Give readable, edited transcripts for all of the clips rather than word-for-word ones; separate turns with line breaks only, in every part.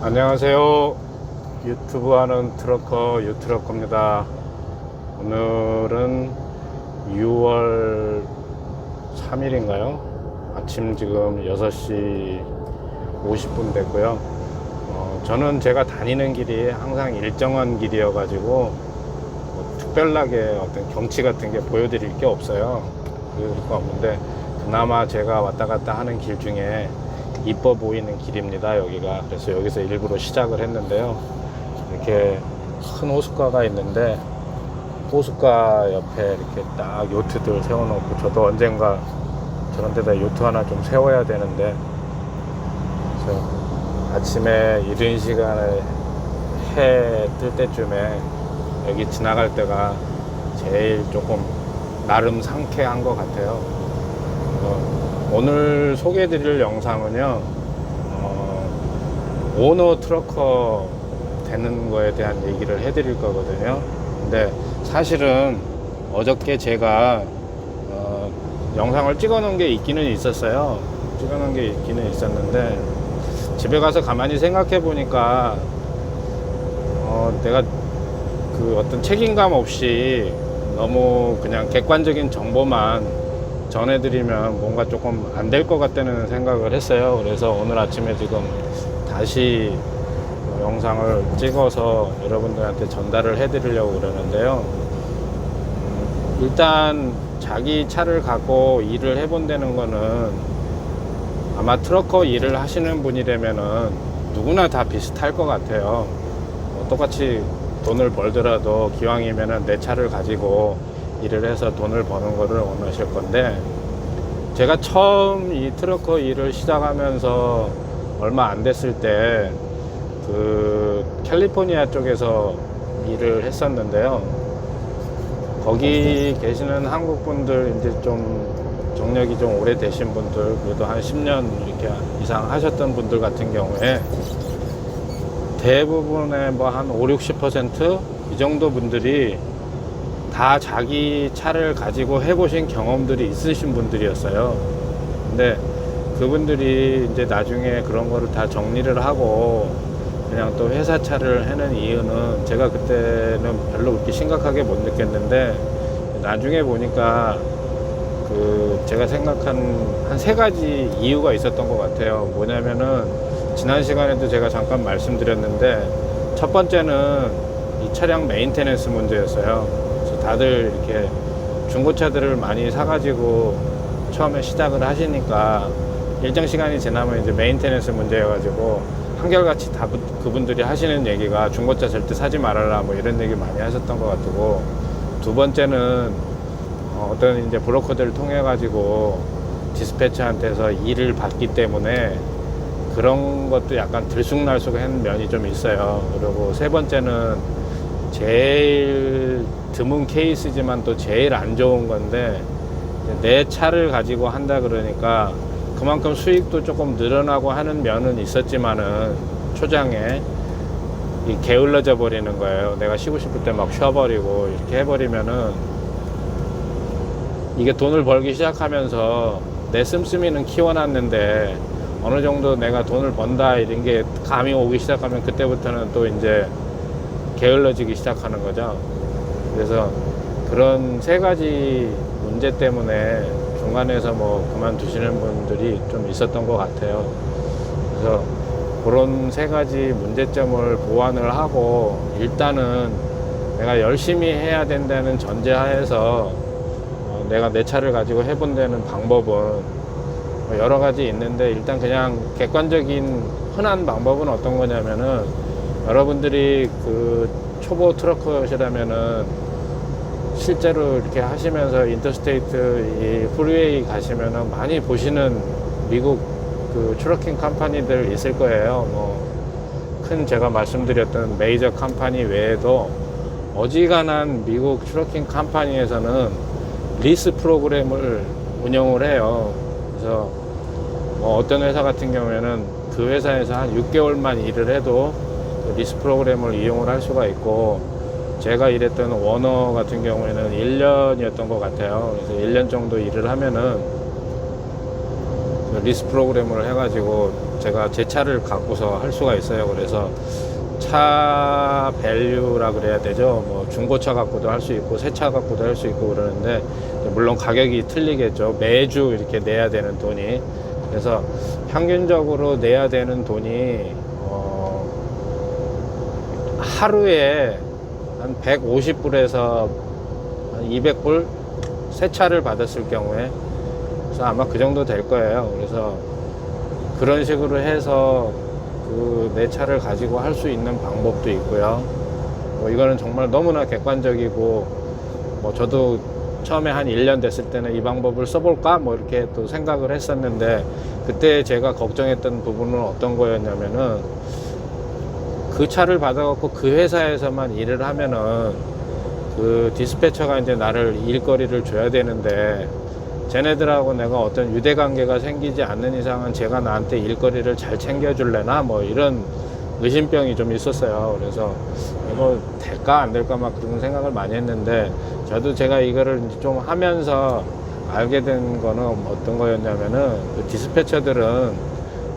안녕하세요. 유튜브 하는 트러커 유트러커입니다. 오늘은 6월 3일인가요? 아침 지금 6시 50분 됐고요. 저는 제가 다니는 길이 항상 일정한 길이어 가지고 특별하게 어떤 경치 같은 게 보여드릴 게 없어요. 그럴 거 없는데 그나마 제가 왔다 갔다 하는 길 중에 이뻐 보이는 길입니다, 여기가. 그래서 여기서 일부러 시작을 했는데요. 이렇게 큰 호숫가가 있는데 호숫가 옆에 이렇게 딱 요트들 세워놓고, 저도 언젠가 저런 데다 요트 하나 좀 세워야 되는데, 그래서 아침에 이른 시간에 해 뜰 때쯤에 여기 지나갈 때가 제일 조금 나름 상쾌한 것 같아요. 오늘 소개해 드릴 영상은요, 오너 트러커 되는 거에 대한 얘기를 해 드릴 거거든요. 근데 사실은 어저께 제가 영상을 찍어 놓은 게 있기는 있었어요. 찍어 놓은 게 있기는 있었는데 집에 가서 가만히 생각해 보니까 내가 그 어떤 책임감 없이 너무 그냥 객관적인 정보만 전해드리면 뭔가 조금 안 될 것 같다는 생각을 했어요. 그래서 오늘 아침에 지금 다시 영상을 찍어서 여러분들한테 전달을 해드리려고 그러는데요. 일단 자기 차를 갖고 일을 해본다는 거는, 아마 트러커 일을 하시는 분이라면은 누구나 다 비슷할 것 같아요. 똑같이 돈을 벌더라도 기왕이면은 내 차를 가지고 일을 해서 돈을 버는 거를 원하실 건데, 제가 처음 이 트러커 일을 시작하면서 얼마 안 됐을 때 그 캘리포니아 쪽에서 일을 했었는데요. 거기 계시는 한국 분들, 이제 좀 경력이 좀 오래되신 분들, 그래도 한 10년 이렇게 이상 하셨던 분들 같은 경우에 대부분의 뭐 한 5, 60% 이 정도 분들이 다 자기 차를 가지고 해보신 경험들이 있으신 분들이었어요. 근데 그분들이 이제 나중에 그런 거를 다 정리를 하고 그냥 또 회사 차를 해는 이유는, 제가 그때는 별로 그렇게 심각하게 못 느꼈는데 나중에 보니까 그 제가 생각한 한 3가지 이유가 있었던 것 같아요. 뭐냐면은 지난 시간에도 제가 잠깐 말씀드렸는데, 첫 번째는 이 차량 메인테넌스 문제였어요. 그래서 다들 이렇게 중고차들을 많이 사가지고 처음에 시작을 하시니까 일정 시간이 지나면 이제 메인테넌스 문제여가지고 한결같이 다 그분들이 하시는 얘기가 중고차 절대 사지 말아라, 뭐 이런 얘기 많이 하셨던 것 같고, 두 번째는 어떤 이제 브로커들을 통해 가지고 디스패처한테서 일을 받기 때문에 그런 것도 약간 들쑥날쑥한 면이 좀 있어요. 그리고 세 번째는 제일 드문 케이스지만 또 제일 안 좋은 건데, 내 차를 가지고 한다 그러니까 그만큼 수익도 조금 늘어나고 하는 면은 있었지만은 초장에 이 게을러져 버리는 거예요. 내가 쉬고 싶을 때 막 쉬어버리고 이렇게 해버리면은 이게 돈을 벌기 시작하면서 내 씀씀이는 키워놨는데 어느 정도 내가 돈을 번다 이런 게 감이 오기 시작하면 그때부터는 또 이제 게을러지기 시작하는 거죠. 그래서 그런 3가지 문제 때문에 중간에서 뭐 그만두시는 분들이 좀 있었던 것 같아요. 그래서 그런 3가지 문제점을 보완을 하고, 일단은 내가 열심히 해야 된다는 전제하에서 내가 내 차를 가지고 해본다는 방법은 여러 가지 있는데, 일단 그냥 객관적인 흔한 방법은 어떤 거냐면은, 여러분들이 그 초보 트러커시라면은 실제로 이렇게 하시면서 인터스테이트 이 프리웨이 가시면은 많이 보시는 미국 그 트러킹 컴퍼니들 있을 거예요. 뭐 큰 제가 말씀드렸던 메이저 컴퍼니 외에도 어지간한 미국 트러킹 컴퍼니에서는 리스 프로그램을 운영을 해요. 그래서 뭐 어떤 회사 같은 경우에는 그 회사에서 한 6개월만 일을 해도 그 리스 프로그램을 이용을 할 수가 있고, 제가 일했던 워너 같은 경우에는 1년이었던 것 같아요. 그래서 1년 정도 일을 하면은 리스 프로그램을 해가지고 제가 제 차를 갖고서 할 수가 있어요. 그래서 차 밸류라 그래야 되죠. 뭐 중고차 갖고도 할 수 있고 새 차 갖고도 할 수 있고 그러는데, 물론 가격이 틀리겠죠. 매주 이렇게 내야 되는 돈이. 그래서 평균적으로 내야 되는 돈이 하루에 한 150불에서 한 200불 새 차를 받았을 경우에. 그래서 아마 그 정도 될 거예요. 그래서 그런 식으로 해서 내 차를 가지고 할 수 있는 방법도 있고요. 이거는 정말 너무나 객관적이고, 저도 처음에 한 1년 됐을 때는 이 방법을 써볼까 이렇게 또 생각을 했었는데, 그때 제가 걱정했던 부분은 어떤 거였냐면은, 그 차를 받아갖고 그 회사에서만 일을 하면은 그 디스패처가 이제 나를 일거리를 줘야 되는데, 쟤네들하고 내가 어떤 유대관계가 생기지 않는 이상은 제가 나한테 일거리를 잘 챙겨줄래나 이런 의심병이 좀 있었어요. 그래서 이거 될까 안 될까 그런 생각을 많이 했는데, 저도 제가 이거를 좀 하면서 알게 된 거는 어떤 거였냐면은, 그 디스패처들은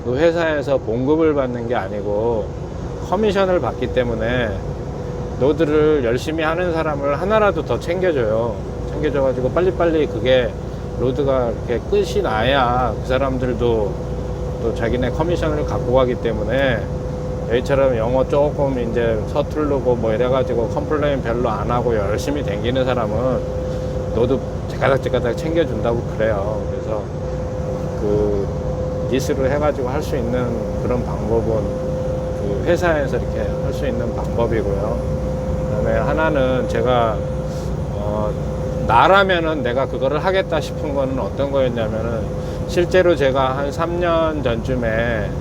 그 회사에서 봉급을 받는 게 아니고 커미션을 받기 때문에 노드를 열심히 하는 사람을 하나라도 더 챙겨줘가지고 빨리빨리 그게 로드가 이렇게 끝이 나야 그 사람들도 또 자기네 커미션을 갖고 가기 때문에, 여기처럼 영어 조금 이제 서투르고 이래가지고 컴플레인 별로 안 하고 열심히 댕기는 사람은 노드 제가닥 챙겨준다고 그래요. 그래서 그 디스를 해가지고 할 수 있는 그런 방법은 그 회사에서 이렇게 할 수 있는 방법이고요. 그다음에 하나는 제가 나라면은 내가 그거를 하겠다 싶은 거는 어떤 거였냐면은, 실제로 제가 한 3년 전쯤에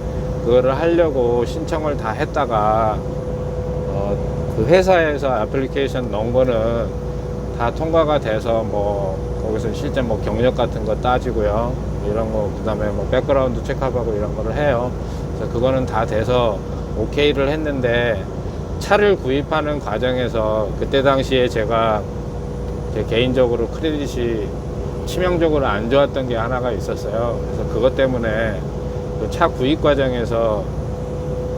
그거를 하려고 신청을 다 했다가 그 회사에서 애플리케이션 넣은 거는 다 통과가 돼서 거기서 실제 경력 같은 거 따지고요, 이런 거, 그 다음에 백그라운드 체크하고 이런 거를 해요. 그래서 그거는 다 돼서 오케이를 했는데, 차를 구입하는 과정에서 그때 당시에 제가 개인적으로 크레딧이 치명적으로 안 좋았던 게 하나가 있었어요. 그래서 그것 때문에 그 차 구입 과정에서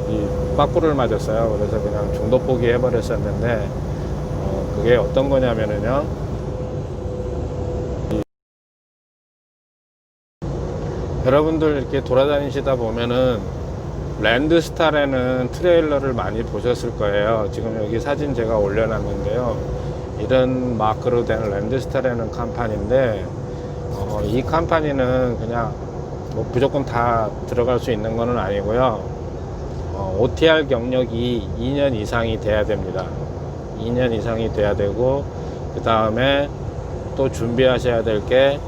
이 빠꾸를 맞았어요. 그래서 그냥 중도 포기해 버렸었는데, 그게 어떤 거냐면은요, 여러분들 이렇게 돌아다니시다 보면은 랜드스타라는 트레일러를 많이 보셨을 거예요. 지금 여기 사진 제가 올려놨는데요, 이런 마크로 된 랜드스타라는 컴퍼니인데, 이 컴퍼니는 그냥 무조건 다 들어갈 수 있는 거는 아니고요. OTR 경력이 2년 이상이 돼야 됩니다. 2년 이상이 돼야 되고, 그 다음에 또 준비하셔야 될 게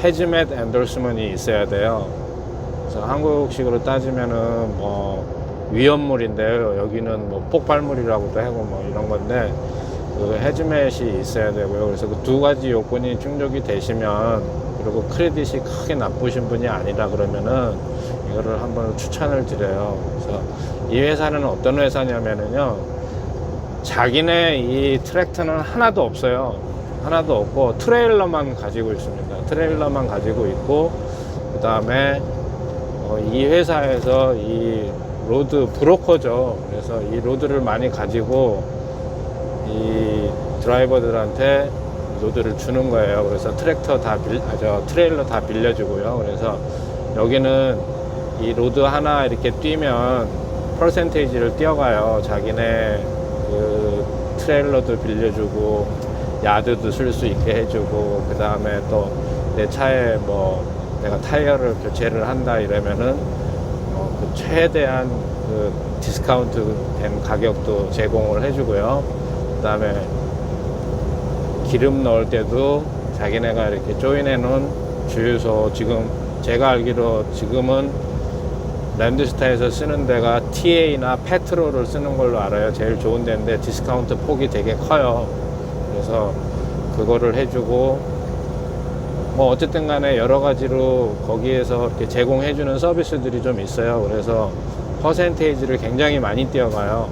해즈맷 엔돌스먼이 있어야 돼요. 그래서 한국식으로 따지면은 위험물인데요, 여기는 폭발물이라고도 하고 이런 건데, 그 해즈맷이 있어야 되고요. 그래서 그 두 가지 요건이 충족이 되시면, 그리고 크레딧이 크게 나쁘신 분이 아니라 그러면은 이거를 한번 추천을 드려요. 그래서 이 회사는 어떤 회사냐면은요, 자기네 이 트랙터는 하나도 없어요. 하나도 없고 트레일러만 가지고 있습니다. 트레일러만 가지고 있고, 그 다음에 이 회사에서 이 로드 브로커죠. 그래서 이 로드를 많이 가지고 이 드라이버들한테 로드를 주는 거예요. 그래서 트레일러 다 빌려주고요. 그래서 여기는 이 로드 하나 이렇게 뛰면 퍼센테이지를 띄어가요. 자기네 그 트레일러도 빌려주고, 야드도 쓸 수 있게 해주고, 그 다음에 또 내 차에 내가 타이어를 교체를 한다 이러면은 그 최대한 그 디스카운트 된 가격도 제공을 해주고요. 그 다음에 기름 넣을 때도 자기네가 이렇게 조인해 놓은 주유소, 지금 제가 알기로 지금은 랜드스타에서 쓰는 데가 TA나 페트롤을 쓰는 걸로 알아요. 제일 좋은 데인데 디스카운트 폭이 되게 커요. 그래서 그거를 해주고, 어쨌든 간에 여러 가지로 거기에서 이렇게 제공해 주는 서비스들이 좀 있어요. 그래서 퍼센테이지를 굉장히 많이 뛰어가요.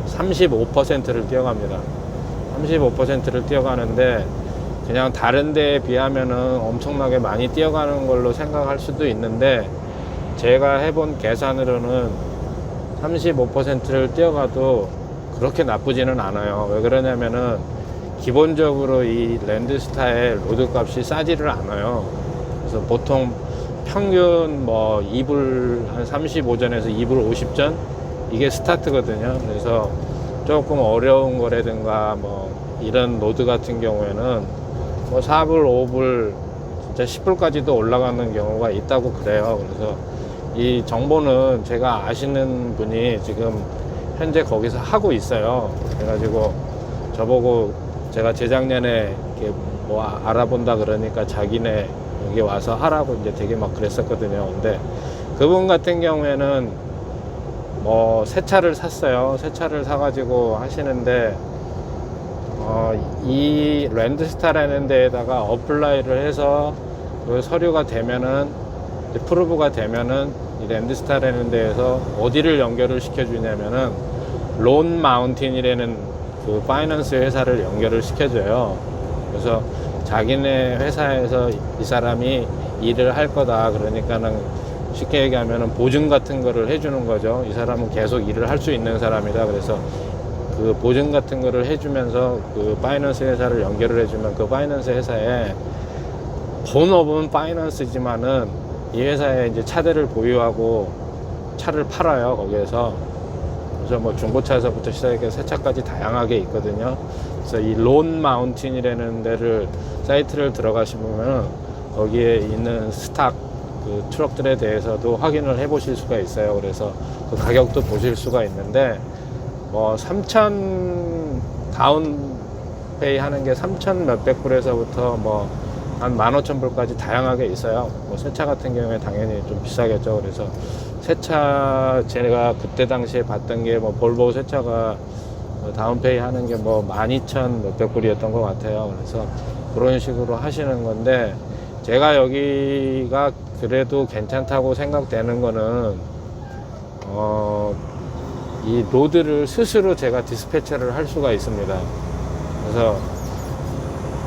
35%를 뛰어갑니다. 35%를 뛰어가는데, 그냥 다른 데에 비하면은 엄청나게 많이 뛰어가는 걸로 생각할 수도 있는데, 제가 해본 계산으로는 35%를 뛰어가도 그렇게 나쁘지는 않아요. 왜 그러냐면은 기본적으로 이 랜드스타의 로드 값이 싸지를 않아요. 그래서 보통 평균 뭐 2불 한 35전에서 2불 50전 이게 스타트거든요. 그래서 조금 어려운 거라든가 뭐 이런 로드 같은 경우에는 뭐 4불 5불 진짜 10불까지도 올라가는 경우가 있다고 그래요. 그래서 이 정보는 제가 아시는 분이 지금 현재 거기서 하고 있어요. 그래가지고 저보고 제가 재작년에 이렇게 뭐 알아본다 그러니까 자기네 여기 와서 하라고 이제 되게 막 그랬었거든요. 근데 그분 같은 경우에는 뭐 새 차를 샀어요. 새 차를 사가지고 하시는데 이 랜드스타라는 데에다가 어플라이를 해서 그 서류가 되면은 프루브가 되면은 이 랜드스타라는 데에서 어디를 연결을 시켜주냐면은 론 마운틴이라는 그 파이낸스 회사를 연결을 시켜줘요. 그래서 자기네 회사에서 이 사람이 일을 할 거다. 그러니까는 쉽게 얘기하면은 보증 같은 거를 해주는 거죠. 이 사람은 계속 일을 할 수 있는 사람이다. 그래서 그 보증 같은 거를 해주면서 그 파이낸스 회사를 연결을 해주면 그 파이낸스 회사에 본업은 파이낸스지만은 이 회사에 이제 차들을 보유하고 차를 팔아요. 거기에서. 그래서 뭐 중고차에서부터 시작해서 새 차까지 다양하게 있거든요. 그래서 이 론 마운틴이라는 데를 사이트를 들어가시면 거기에 있는 스탁 그 트럭들에 대해서도 확인을 해 보실 수가 있어요. 그래서 그 가격도 보실 수가 있는데 뭐 3,000 다운페이 하는 게 3,000 몇백 불에서부터 뭐 한 15,000불까지 다양하게 있어요. 뭐 새 차 같은 경우에 당연히 좀 비싸겠죠. 그래서 새 차 제가 그때 당시에 봤던 게 뭐 볼보 새 차가 다운페이 하는 게 뭐 12,000 몇백 불이었던 것 같아요. 그래서 그런 식으로 하시는 건데 제가 여기가 그래도 괜찮다고 생각되는 거는 이 로드를 스스로 제가 디스패처를 할 수가 있습니다. 그래서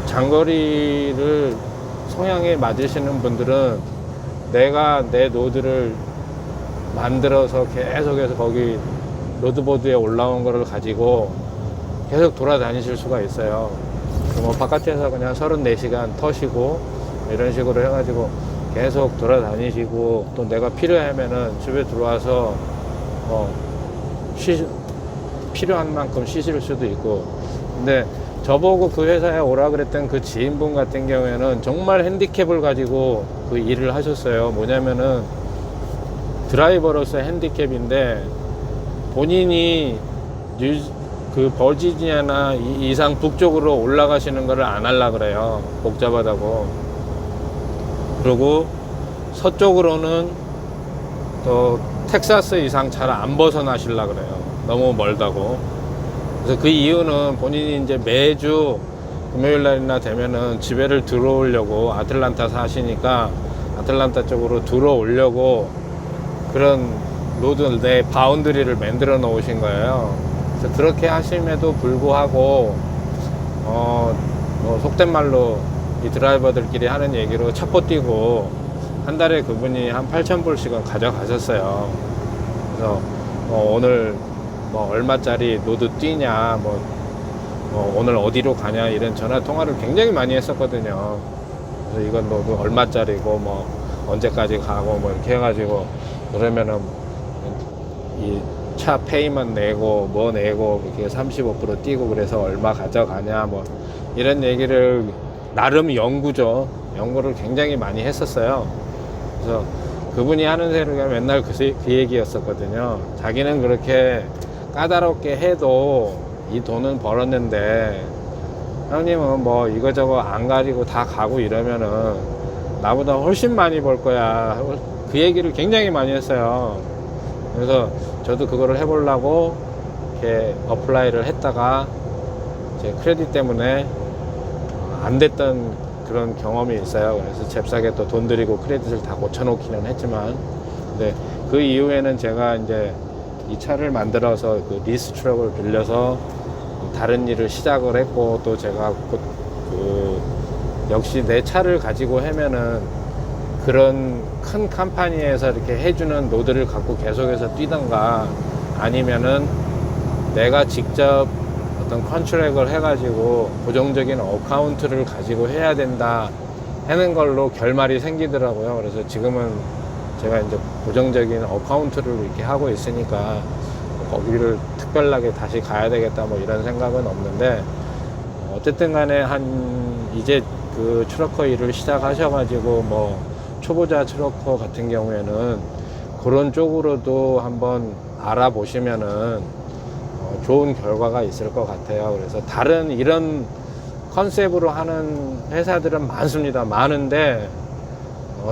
장거리를 성향에 맞으시는 분들은 내가 내 로드를 만들어서 계속해서 거기 로드보드에 올라온 거를 가지고 계속 돌아다니실 수가 있어요. 뭐 바깥에서 그냥 34시간 터시고 이런 식으로 해가지고 계속 돌아다니시고 또 내가 필요하면은 집에 들어와서 필요한 만큼 쉬실 수도 있고. 근데 저보고 그 회사에 오라 그랬던 그 지인분 같은 경우에는 정말 핸디캡을 가지고 그 일을 하셨어요. 뭐냐면은 드라이버로서 핸디캡인데 본인이 그 버지니아나 이상 북쪽으로 올라가시는 거를 안 하려 그래요. 복잡하다고. 그리고 서쪽으로는 또 텍사스 이상 잘 안 벗어나시려 그래요. 너무 멀다고. 그래서 그 이유는 본인이 이제 매주 금요일 날이나 되면은 집에를 들어오려고 아틀란타 사시니까 아틀란타 쪽으로 들어오려고 그런 로드 내 바운드리를 만들어 놓으신 거예요. 그래서 그렇게 하심에도 불구하고 뭐 속된 말로 이 드라이버들끼리 하는 얘기로 차포 뛰고 한 달에 그분이 한 8,000불씩은 가져가셨어요. 그래서 오늘 뭐 얼마짜리 로드 뛰냐, 오늘 어디로 가냐 이런 전화 통화를 굉장히 많이 했었거든요. 그래서 이건 로드 얼마짜리고 뭐 언제까지 가고 뭐 이렇게 해가지고 그러면은 이 차 페이만 내고 뭐 내고 이렇게 35% 뛰고 그래서 얼마 가져가냐 뭐 이런 얘기를 나름 연구를 굉장히 많이 했었어요. 그래서 그분이 하는 세로가 맨날 그 얘기였었거든요. 자기는 그렇게 까다롭게 해도 이 돈은 벌었는데 형님은 뭐 이거저거 안 가리고 다 가고 이러면은 나보다 훨씬 많이 벌 거야. 그 얘기를 굉장히 많이 했어요. 그래서 저도 그거를 해보려고 이렇게 어플라이를 했다가 제 크레딧 때문에 안 됐던 그런 경험이 있어요. 그래서 잽싸게 또 돈 들이고 크레딧을 다 고쳐놓기는 했지만, 근데 그 이후에는 제가 이제 이 차를 만들어서 그 리스 트럭을 빌려서 다른 일을 시작을 했고, 또 제가 그 역시 내 차를 가지고 하면은 그런 큰 컴퍼니에서 이렇게 해주는 노드를 갖고 계속해서 뛰던가 아니면은 내가 직접 어떤 컨트랙을 해가지고 고정적인 어카운트를 가지고 해야 된다 하는 걸로 결말이 생기더라고요. 그래서 지금은 제가 이제 고정적인 어카운트를 이렇게 하고 있으니까 거기를 특별하게 다시 가야 되겠다 뭐 이런 생각은 없는데, 어쨌든 간에 이제 그 트러커 일을 시작하셔가지고 뭐 초보자 트러커 같은 경우에는 그런 쪽으로도 한번 알아보시면은 좋은 결과가 있을 것 같아요. 그래서 다른 이런 컨셉으로 하는 회사들은 많습니다. 많은데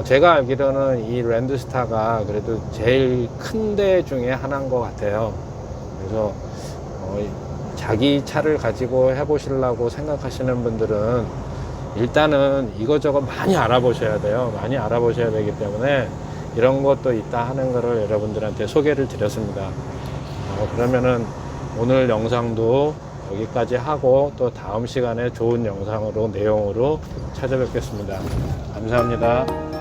제가 알기로는 이 랜드스타가 그래도 제일 큰 데 중에 하나인 것 같아요. 그래서 자기 차를 가지고 해보시려고 생각하시는 분들은 일단은 이것저것 많이 알아보셔야 돼요. 많이 알아보셔야 되기 때문에 이런 것도 있다 하는 거를 여러분들한테 소개를 드렸습니다. 그러면은 오늘 영상도 여기까지 하고 또 다음 시간에 좋은 영상으로 내용으로 찾아뵙겠습니다. 감사합니다.